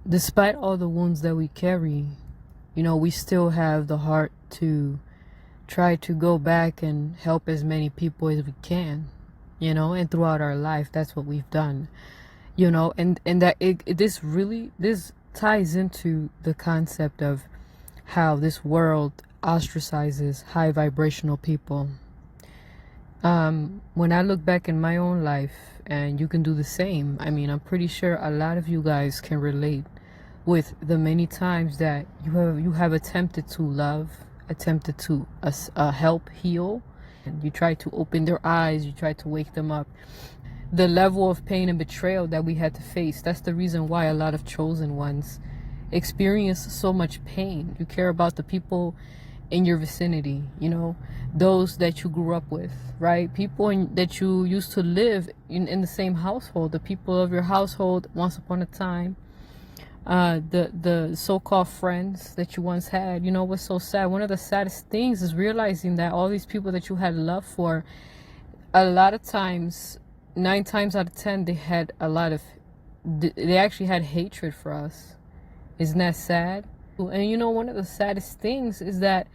despite all the wounds that we carry, we still have the heart to try to go back and help as many people as we can, and throughout our life, that's what we've done, and that this ties into the concept of how this world ostracizes high vibrational people. When I look back in my own life, and you can do the same, I'm pretty sure a lot of you guys can relate with the many times that you have attempted to love, attempted to help heal, and you try to open their eyes, you try to wake them up. The level of pain and betrayal that we had to face, that's the reason why a lot of chosen ones experience so much pain. You care about the people in your vicinity, those that you grew up with, right? People that you used to live in the same household, the people of your household once upon a time, the so-called friends that you once had. What's so sad, one of the saddest things is realizing that all these people that you had love for, a lot of times, 9 times out of 10, they actually had hatred for us. Isn't that sad? And one of the saddest things is that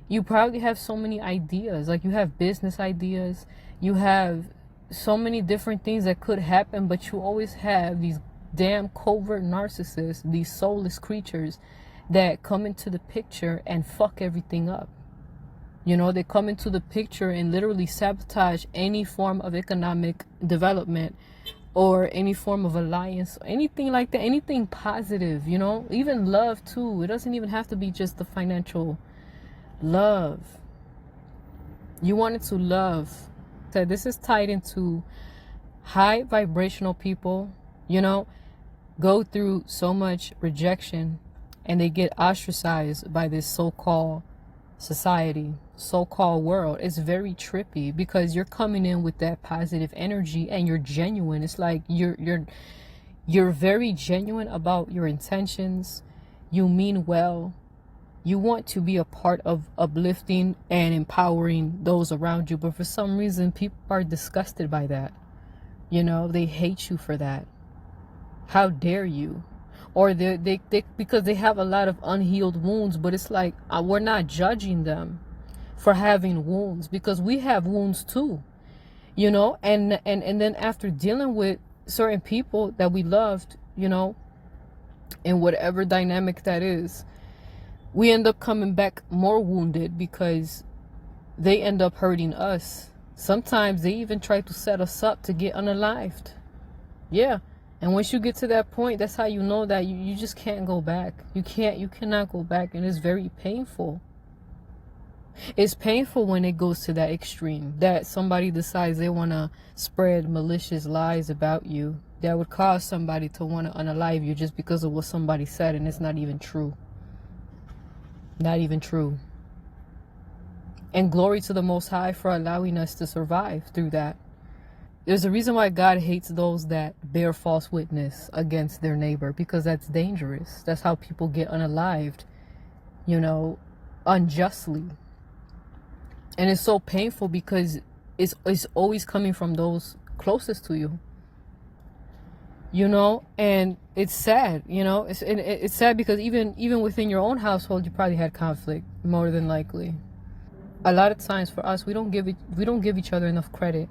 you probably have so many ideas, like you have business ideas, you have so many different things that could happen, but you always have these damn covert narcissists, these soulless creatures that come into the picture and fuck everything up. They come into the picture and literally sabotage any form of economic development or any form of alliance, anything like that, anything positive, even love too. It doesn't even have to be just the financial love. You wanted to love. So this is tied into high vibrational people, go through so much rejection and they get ostracized by this so-called society, so-called world. It's very trippy because you're coming in with that positive energy and you're genuine. It's like you're very genuine about your intentions. You mean well. You want to be a part of uplifting and empowering those around you, but for some reason people are disgusted by that. They hate you for that. How dare you? Or they because they have a lot of unhealed wounds, but it's like we're not judging them for having wounds, because we have wounds too, and then after dealing with certain people that we loved, in whatever dynamic that is, we end up coming back more wounded because they end up hurting us. Sometimes they even try to set us up to get unalived. Yeah. And once you get to that point, that's how you know that you just can't go back. You cannot go back. And it's very painful. It's painful when it goes to that extreme, that somebody decides they want to spread malicious lies about you that would cause somebody to want to unalive you just because of what somebody said, and it's not even true. Not even true. And glory to the Most High for allowing us to survive through that. There's a reason why God hates those that bear false witness against their neighbor, because that's dangerous. That's how people get unalived, unjustly. And it's so painful because it's always coming from those closest to you. And it's sad, it's sad because even within your own household, you probably had conflict, more than likely. A lot of times for us, we don't give each other enough credit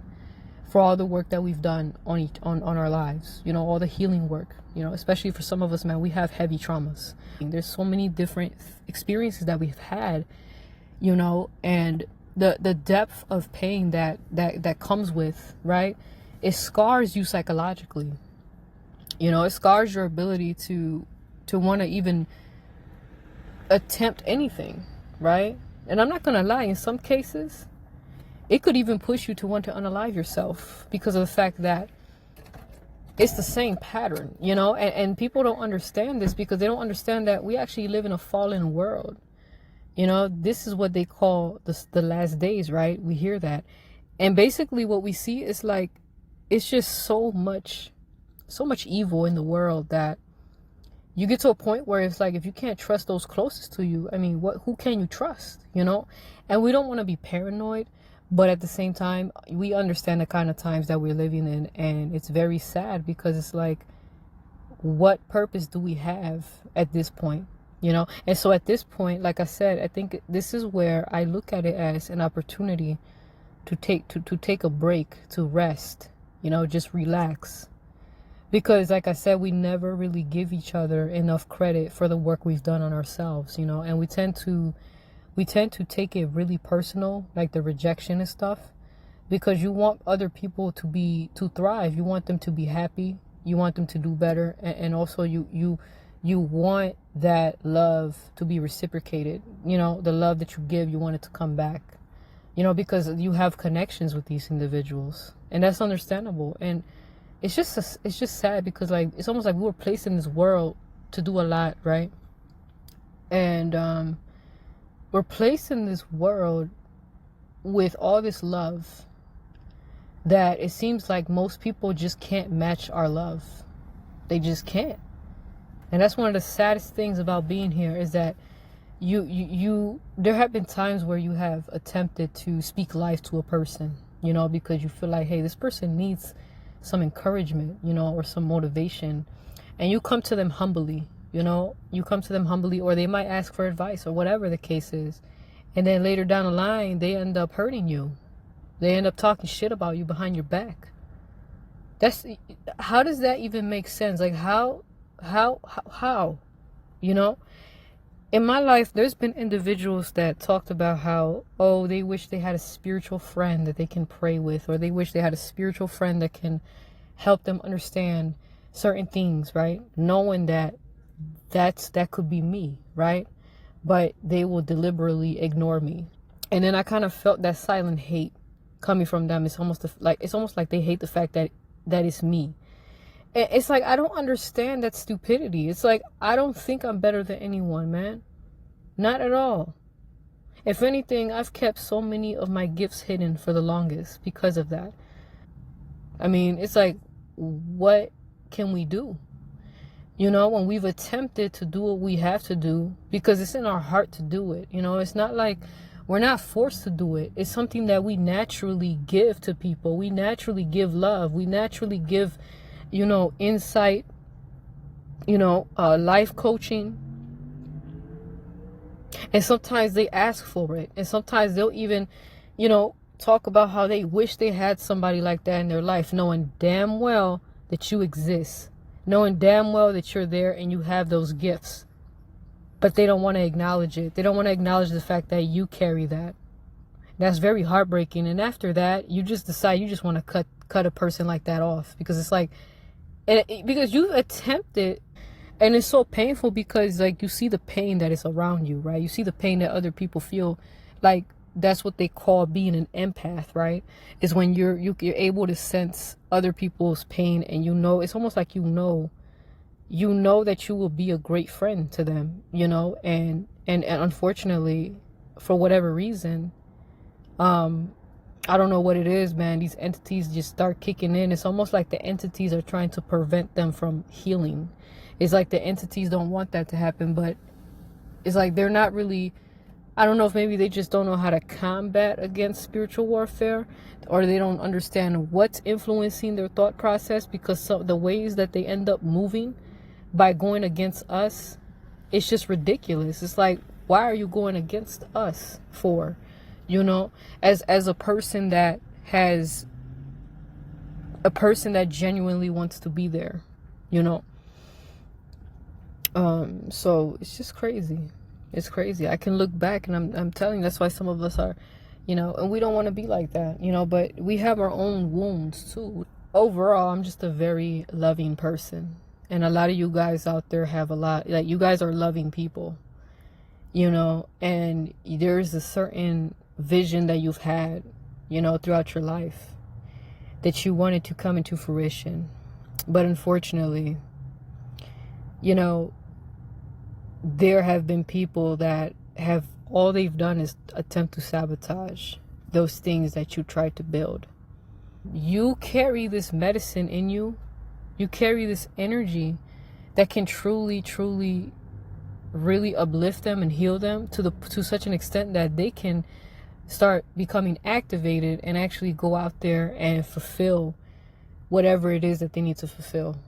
for all the work that we've done on our lives, all the healing work, especially for some of us, man, we have heavy traumas. There's so many different experiences that we've had, and the depth of pain that comes with, right, it scars you psychologically. It scars your ability to want to even attempt anything, right? And I'm not gonna lie, in some cases it could even push you to want to unalive yourself because of the fact that it's the same pattern, and people don't understand this because they don't understand that we actually live in a fallen world. This is what they call the last days, right? We hear that. And basically what we see is like, it's just so much evil in the world that you get to a point where it's like, if you can't trust those closest to you, who can you trust, And we don't want to be paranoid, but at the same time, we understand the kind of times that we're living in, and it's very sad because it's like, what purpose do we have at this point? You know, and so at this point, like I said, I think this is where I look at it as an opportunity to take a break, to rest, you know, just relax. Because like I said, we never really give each other enough credit for the work we've done on ourselves, you know, and we tend to take it really personal, like the rejection and stuff, because you want other people to thrive. You want them to be happy. You want them to do better, and also you want that love to be reciprocated. You know, the love that you give, you want it to come back. You know, because you have connections with these individuals, and that's understandable. And it's just sad, because like it's almost like we were placed in this world to do a lot, right? And we're placed in this world with all this love that it seems like most people just can't match our love. They just can't. And that's one of the saddest things about being here, is that there have been times where you have attempted to speak life to a person, you know, because you feel like, hey, this person needs some encouragement, you know, or some motivation. And you come to them humbly, you know, or they might ask for advice or whatever the case is. And then later down the line, they end up hurting you. They end up talking shit about you behind your back. How does that even make sense? Like how, you know? In my life, there's been individuals that talked about how, oh, they wish they had a spiritual friend that they can pray with, or they wish they had a spiritual friend that can help them understand certain things, right? Knowing that that could be me, right? But they will deliberately ignore me. And then I kind of felt that silent hate coming from them. It's almost like they hate the fact that it's me. And it's like, I don't understand that stupidity. It's like, I don't think I'm better than anyone, man. Not at all. If anything, I've kept so many of my gifts hidden for the longest because of that. I mean, it's like, what can we do? You know, when we've attempted to do what we have to do, because it's in our heart to do it. You know, it's not like we're not forced to do it. It's something that we naturally give to people. We naturally give love. We naturally give, you know, insight, you know, life coaching. And sometimes they ask for it. And sometimes they'll even, you know, talk about how they wish they had somebody like that in their life, knowing damn well that you exist, knowing damn well that you're there and you have those gifts. But they don't want to acknowledge it. They don't want to acknowledge the fact that you carry that. That's very heartbreaking. And after that, you just decide you just want to cut a person like that off, because it's like, because you've attempted, and it's so painful, because like you see the pain that is around you, right? You see the pain that other people feel. Like that's what they call being an empath, right? Is when you're able to sense other people's pain, and you know, it's almost like you know that you will be a great friend to them, you know, and unfortunately, for whatever reason, I don't know what it is, man. These entities just start kicking in. It's almost like the entities are trying to prevent them from healing. It's like the entities don't want that to happen, but it's like they're not really, I don't know if maybe they just don't know how to combat against spiritual warfare, or they don't understand what's influencing their thought process, because the ways that they end up moving by going against us, it's just ridiculous. It's like, why are you going against us for? You know, as a person that genuinely wants to be there, you know. So it's just crazy. It's crazy. I can look back and I'm telling you, that's why some of us are, you know, and we don't want to be like that, you know, but we have our own wounds too. Overall, I'm just a very loving person. And a lot of you guys out there have a lot, like, you guys are loving people, you know, and there's a certain vision that you've had, you know, throughout your life that you wanted to come into fruition. But unfortunately, you know, there have been people that have, all they've done is attempt to sabotage those things that you tried to build. You carry this medicine in you. You carry this energy that can truly, truly, really uplift them and heal them to such an extent that they can start becoming activated and actually go out there and fulfill whatever it is that they need to fulfill,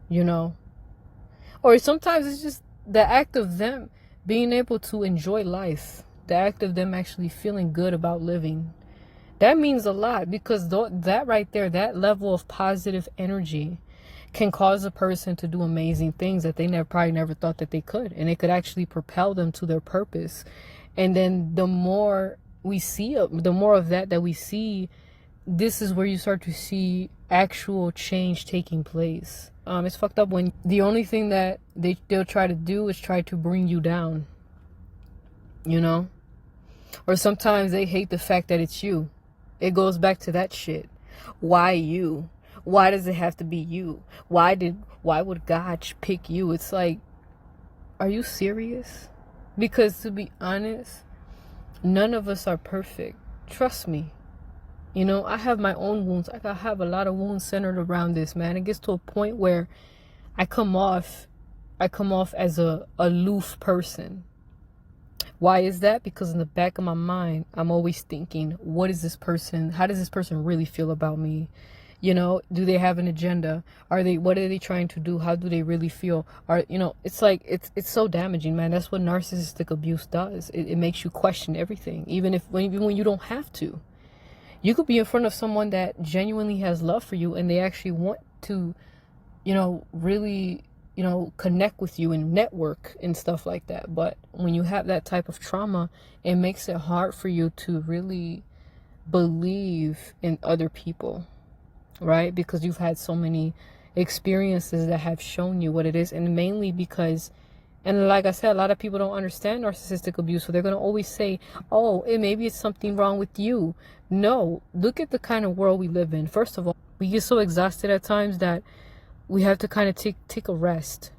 you know. Or sometimes it's just the act of them being able to enjoy life, the act of them actually feeling good about living. That means a lot, because that right there, that level of positive energy can cause a person to do amazing things that they probably never thought that they could. And it could actually propel them to their purpose. And then the more we see, the more of that we see, this is where you start to see actual change taking place. It's fucked up when the only thing that they'll try to do is try to bring you down, you know? Or sometimes they hate the fact that it's you. It goes back to that shit. Why you? Why does it have to be you? Why would God pick you? It's like, are you serious? Because to be honest, none of us are perfect. Trust me. You know, I have my own wounds. I have a lot of wounds centered around this, man. It gets to a point where I come off as a aloof person. Why is that? Because in the back of my mind, I'm always thinking, what is this person? How does this person really feel about me? You know, do they have an agenda? What are they trying to do? How do they really feel? It's like, it's so damaging, man. That's what narcissistic abuse does. It makes you question everything, even when you don't have to. You could be in front of someone that genuinely has love for you and they actually want to, really, connect with you and network and stuff like that. But when you have that type of trauma, it makes it hard for you to really believe in other people, right? Because you've had so many experiences that have shown you what it is. And mainly because, and like I said, a lot of people don't understand narcissistic abuse, so they're going to always say, oh, maybe it's something wrong with you. No, look at the kind of world we live in. First of all, we get so exhausted at times that we have to kind of take a rest,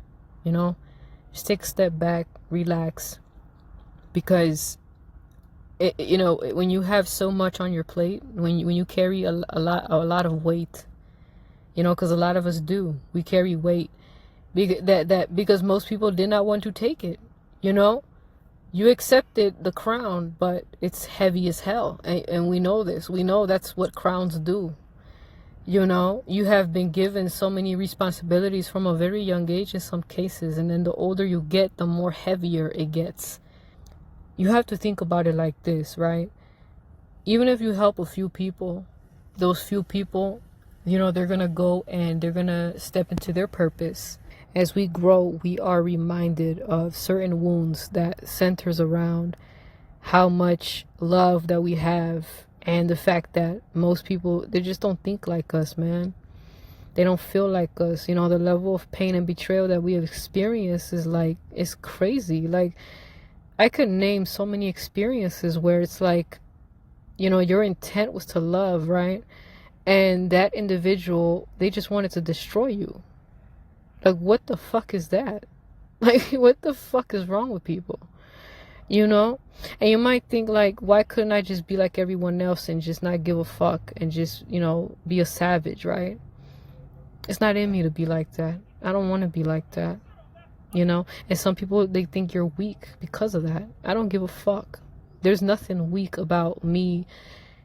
just take a step back, relax, because when you have so much on your plate, when you carry a lot of weight, because a lot of us do, we carry weight, because most people did not want to take it. You accepted the crown, but it's heavy as hell, and we know this. We know that's what crowns do. You have been given so many responsibilities from a very young age in some cases, and then the older you get, the more heavier it gets. You have to think about it like this, right? Even if you help a few people, those few people, they're gonna go and they're gonna step into their purpose. As we grow, we are reminded of certain wounds that centers around how much love that we have, and the fact that most people, they just don't think like us, man. They don't feel like us. The level of pain and betrayal that we have experienced is like, it's crazy. Like, I could name so many experiences where it's like, your intent was to love, right? And that individual, they just wanted to destroy you. Like, what the fuck is that? Like, what the fuck is wrong with people? And you might think, like, why couldn't I just be like everyone else and just not give a fuck and just, be a savage, right? It's not in me to be like that. I don't want to be like that, and some people, they think you're weak because of that. I don't give a fuck. There's nothing weak about me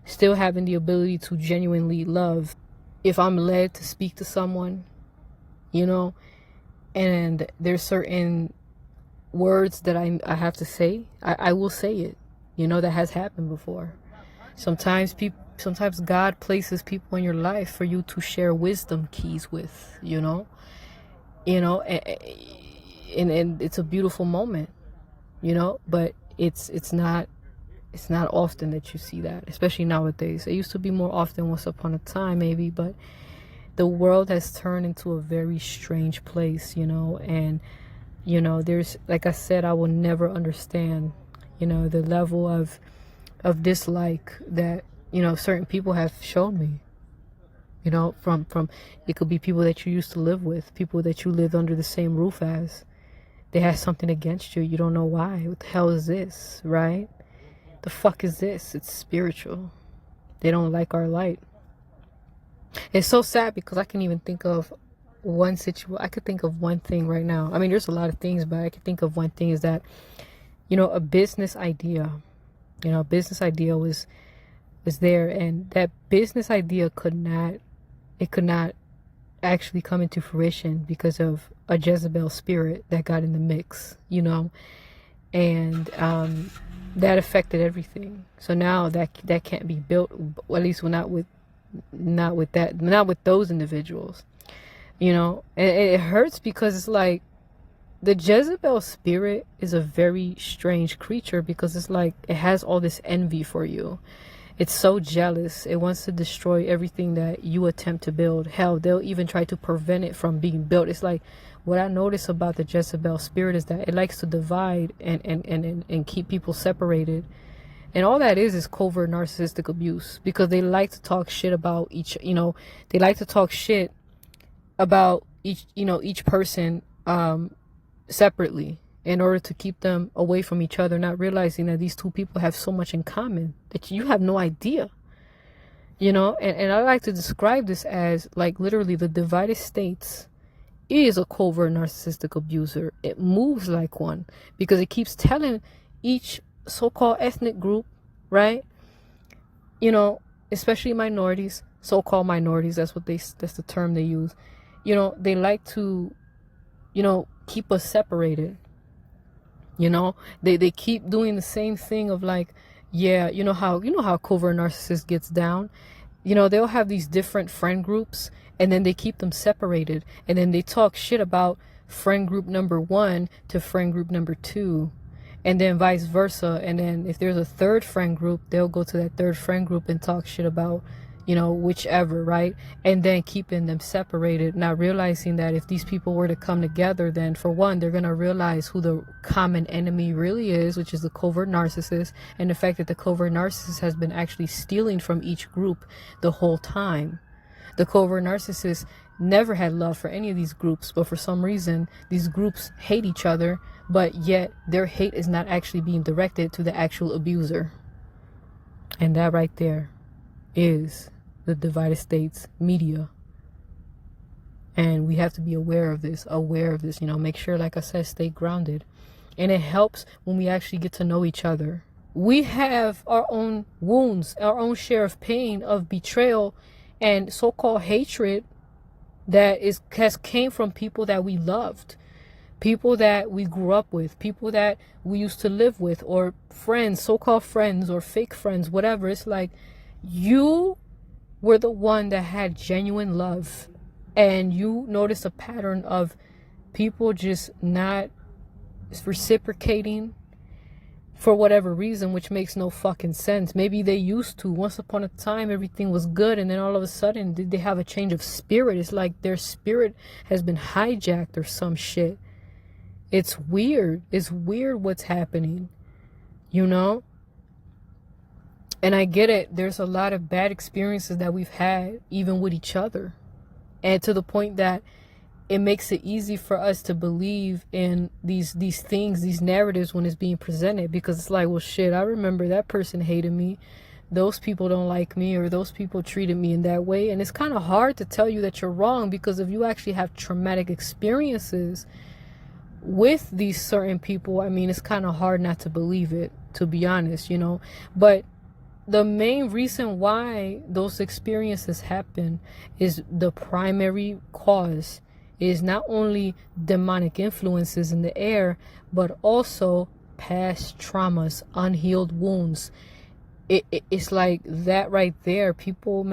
still having the ability to genuinely love. If I'm led to speak to someone, and there's certain words that I have to say, I will say it. That has happened before. Sometimes God places people in your life for you to share wisdom keys with, and it's a beautiful moment, but it's not often that you see that, especially nowadays. It used to be more often once upon a time, maybe, but the world has turned into a very strange place, and there's, like I said, I will never understand, the level of dislike that, certain people have shown me, from it could be people that you used to live with, people that you lived under the same roof as. They have something against you. You don't know why. What the hell is this, right? The fuck is this? It's spiritual. They don't like our light. It's so sad because I can even think of one situation. I could think of one thing right now. I mean, there's a lot of things, but I could think of one thing is that, a business idea. A business idea was there, and that business idea could not actually come into fruition because of a Jezebel spirit that got in the mix, you know, and that affected everything. So now that can't be built, well, at least not with those individuals, you know. And it hurts because it's like the Jezebel spirit is a very strange creature, because it's like it has all this envy for you. It's so jealous. It wants to destroy everything that you attempt to build. Hell, they'll even try to prevent it from being built. It's like, what I notice about the Jezebel spirit is that it likes to divide and keep people separated. And all that is covert narcissistic abuse, because they like to talk shit about each, you know, they like to talk shit about each, you know, each person separately, in order to keep them away from each other, not realizing that these two people have so much in common that you have no idea, you know. And I like to describe this as like literally the divided states is a covert narcissistic abuser. It moves like one, because it keeps telling each so-called ethnic group, right, you know, especially minorities, so-called minorities, that's the term they use, you know, they like to, you know, keep us separated. You know, they keep doing the same thing of like, yeah, you know how covert narcissist gets down. You know, they'll have these different friend groups, and then they keep them separated, and then they talk shit about friend group number 1 to friend group number 2, and then vice versa. And then if there's a third friend group, they'll go to that third friend group and talk shit about, you know, whichever, right? And then keeping them separated, not realizing that if these people were to come together, then for one, they're going to realize who the common enemy really is, which is the covert narcissist, and the fact that the covert narcissist has been actually stealing from each group the whole time. The covert narcissist never had love for any of these groups, but for some reason, these groups hate each other, but yet their hate is not actually being directed to the actual abuser. And that right there is the divided states media. And we have to be aware of this, you know, make sure, like I said, stay grounded. And it helps when we actually get to know each other. We have our own wounds, our own share of pain, of betrayal and so-called hatred that has came from people that we loved, people that we grew up with, people that we used to live with, or friends, so-called friends or fake friends, whatever. It's like, you were the one that had genuine love, and you notice a pattern of people just not reciprocating for whatever reason, which makes no fucking sense. Maybe they used to. Once upon a time, everything was good, and then all of a sudden, did they have a change of spirit? It's like their spirit has been hijacked or some shit. It's weird. It's weird what's happening, you know? And I get it. There's a lot of bad experiences that we've had, even with each other. And to the point that it makes it easy for us to believe in these things, these narratives, when it's being presented. Because it's like, well, shit, I remember that person hated me. Those people don't like me, or those people treated me in that way. And it's kind of hard to tell you that you're wrong, because if you actually have traumatic experiences with these certain people, I mean, it's kind of hard not to believe it, to be honest, you know. But the main reason why those experiences happen is the primary cause is not only demonic influences in the air, but also past traumas, unhealed wounds. It's like that right there. People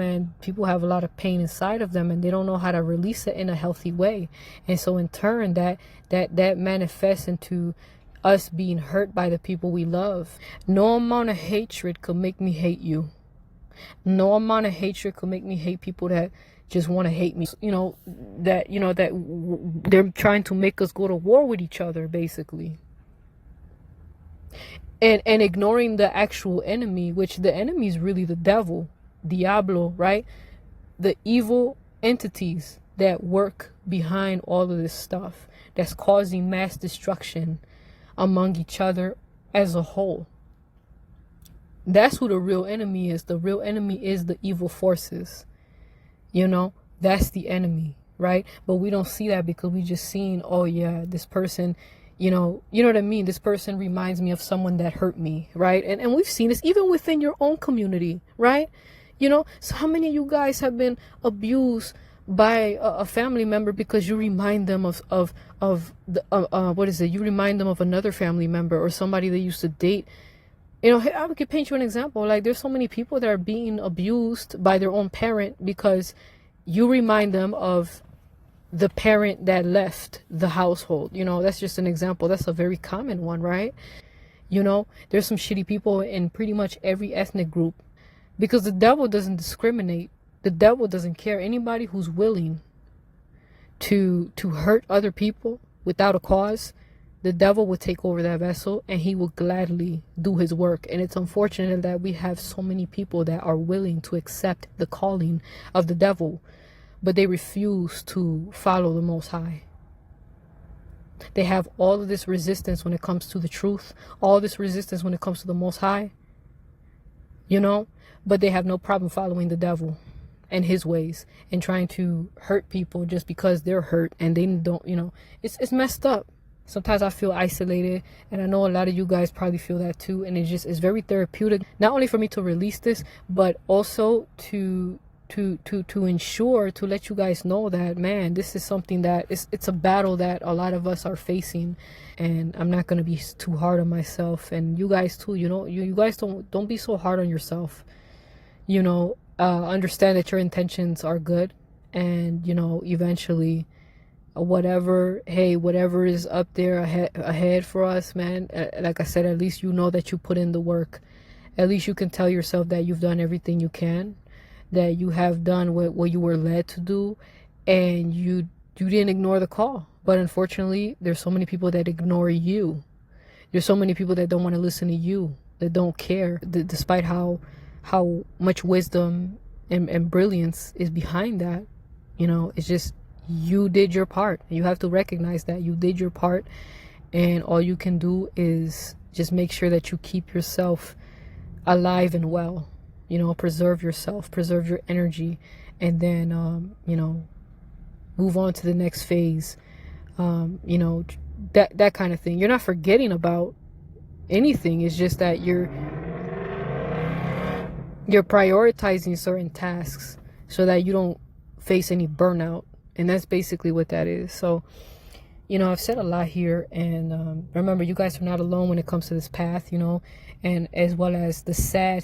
have a lot of pain inside of them, and they don't know how to release it in a healthy way. And so in turn, that manifests into us being hurt by the people we love. No amount of hatred could make me hate you. No amount of hatred could make me hate people that just want to hate me. That they're trying to make us go to war with each other, basically. And ignoring the actual enemy, which the enemy is really the devil, Diablo, right? The evil entities that work behind all of this stuff that's causing mass destruction among each other as a whole. That's who the real enemy is. The real enemy is the evil forces. That's the enemy, right? But we don't see that because we just seen, oh yeah, this person, you know what I mean? This person reminds me of someone that hurt me, right? And we've seen this even within your own community, right? So how many of you guys have been abused by a family member because you remind them of the what is it? You remind them of another family member or somebody they used to date. You know, I could paint you an example. Like, there's so many people that are being abused by their own parent because you remind them of the parent that left the household. You know, that's just an example. That's a very common one, right? You know, there's some shitty people in pretty much every ethnic group because the devil doesn't discriminate. The devil doesn't care. Anybody who's willing to hurt other people without a cause, the devil will take over that vessel and he will gladly do his work. And it's unfortunate that we have so many people that are willing to accept the calling of the devil, but they refuse to follow the Most High. They have all of this resistance when it comes to the truth, all this resistance when it comes to the Most High, you know, but they have no problem following the devil and his ways and trying to hurt people just because they're hurt and they don't, you know, it's messed up. Sometimes I feel isolated, and I know a lot of you guys probably feel that too, and it's very therapeutic, not only for me to release this, but also to ensure, to let you guys know that, man, this is something that it's a battle that a lot of us are facing, and I'm not going to be too hard on myself, and you guys too. You know, you guys don't be so hard on yourself. You know, understand that your intentions are good, and you know, eventually whatever is up there ahead for us, man, like I said, at least you know that you put in the work. At least you can tell yourself that you've done everything you can, that you have done what you were led to do, and you didn't ignore the call. But unfortunately, there's so many people that ignore you. There's so many people that don't want to listen to you, that don't care, despite how much wisdom and brilliance is behind that. You know, it's just, you did your part. You have to recognize that you did your part, and all you can do is just make sure that you keep yourself alive and well. You know, preserve yourself, preserve your energy, and then you know, move on to the next phase. You know, that kind of thing. You're not forgetting about anything. It's just that you're prioritizing certain tasks so that you don't face any burnout. And that's basically what that is. So, you know, I've said a lot here, and remember, you guys are not alone when it comes to this path, you know, and as well as the sad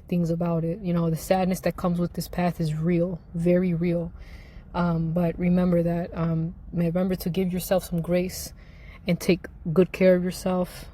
things about it. You know, the sadness that comes with this path is real, very real. But remember that, remember to give yourself some grace and take good care of yourself.